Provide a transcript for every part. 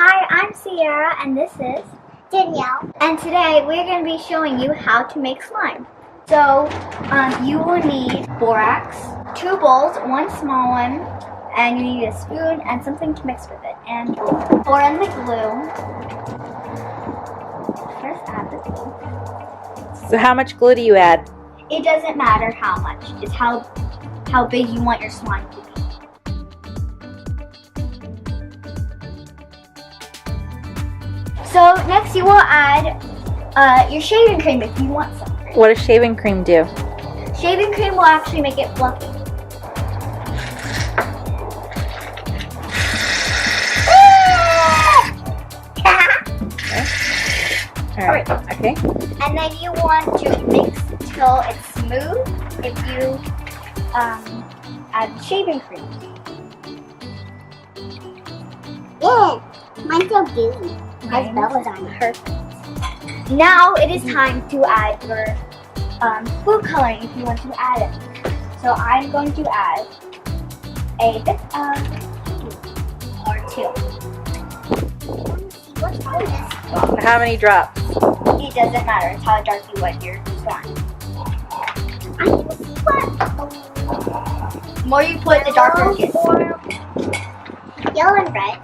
Hi, I'm Sierra and this is Danielle. And today we're going to be showing you how to make slime. So you will need borax, 2 bowls, 1 small one, and you need a spoon and something to mix with it. And pour in the glue. First add the glue. So how much glue do you add? It doesn't matter how much. It's how big you want your slime to be. So next you will add your shaving cream if you want some. What does shaving cream do? Shaving cream will actually make it fluffy. Alright, okay. And then you want to mix till it's smooth if you add the shaving cream. Yeah, mine's so gooey. Has bubbles on it. Perfect. Now it is time to add your food coloring if you want to add it. So I'm going to add a bit of 2 or 2. What's wrong with this? How many drops? It doesn't matter. It's how dark you want your slime. I can see what. The more you put, the darker it gets. Yellow and red.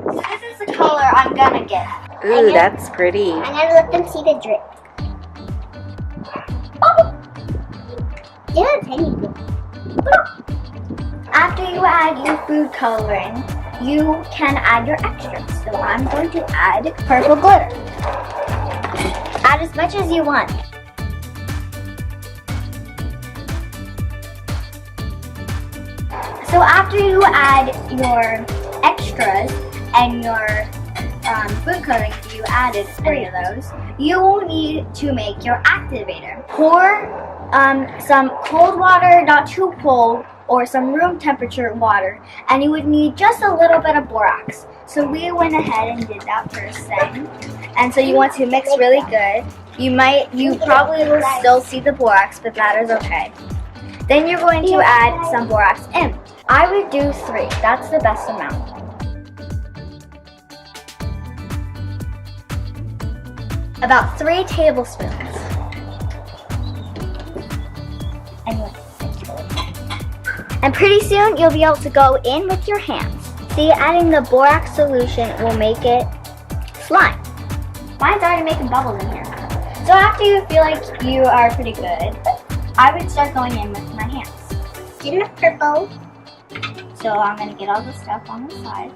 So this is the color I'm gonna get. Ooh, that's pretty. I'm gonna let them see the drip. Oh! Yeah, a tiny bit. After you add your food coloring, you can add your extras. So I'm going to add purple glitter. Add as much as you want. So after you add your extras and your food coloring that you added, 3 of those, you will need to make your activator. Pour some cold water, not too cold, or some room temperature water, and you would need just a little bit of borax. So we went ahead and did that first thing. And so you want to mix really good. You probably will still see the borax, but that is okay. Then you're going to add some borax in. I would do 3, that's the best amount. About 3 tablespoons. And pretty soon you'll be able to go in with your hands. See, adding the borax solution will make it slime. Mine's already making bubbles in here. So after you feel like you are pretty good, I would start going in with my hands. Get enough purple. So I'm going to get all the stuff on the side.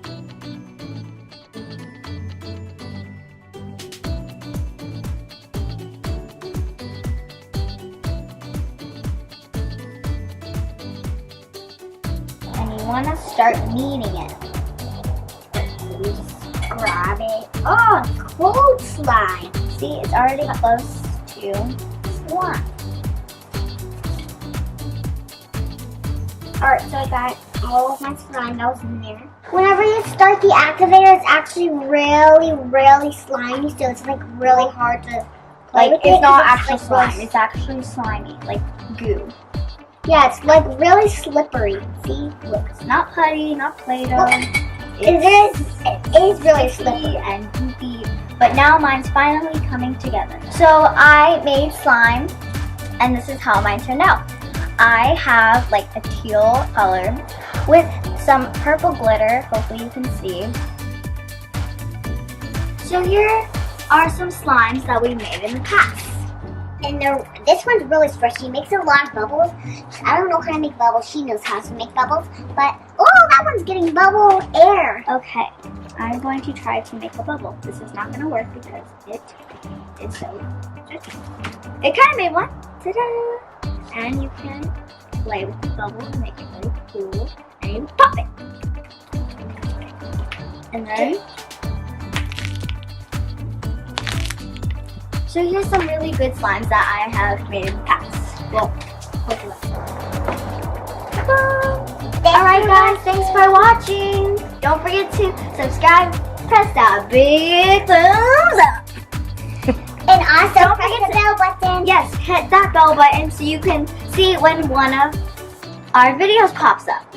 And you want to start kneading it. You just grab it. Oh, cold slime. See, it's already close to slime. Alright, so I got all of my slime that was in there. Whenever you start the activator, it's actually really, really slimy, so it's like really hard to play with it. It's not actually like slime, it's actually slimy, like goo. Yeah, it's like really slippery. See? Look. It's not putty, not Play-Doh. It is really slippery. And goopy. But now mine's finally coming together. So I made slime, and this is how mine turned out. I have like a teal color with some purple glitter, hopefully you can see. So here are some slimes that we made in the past. And this one's really fresh. She makes a lot of bubbles. I don't know how to make bubbles. She knows how to make bubbles. But, oh, that one's getting bubble air. Okay, I'm going to try to make a bubble. This is not going to work because it is so tricky. It kind of made one. Ta-da! And you can play with the bubble and make it really cool. And you pop it. And then... So here's some really good slimes that I have made in the past. Well, hopefully. Alright guys, thanks for watching. Don't forget to subscribe, press that big thumbs up. And also press the bell button. Yes, hit that bell button so you can see when one of our videos pops up.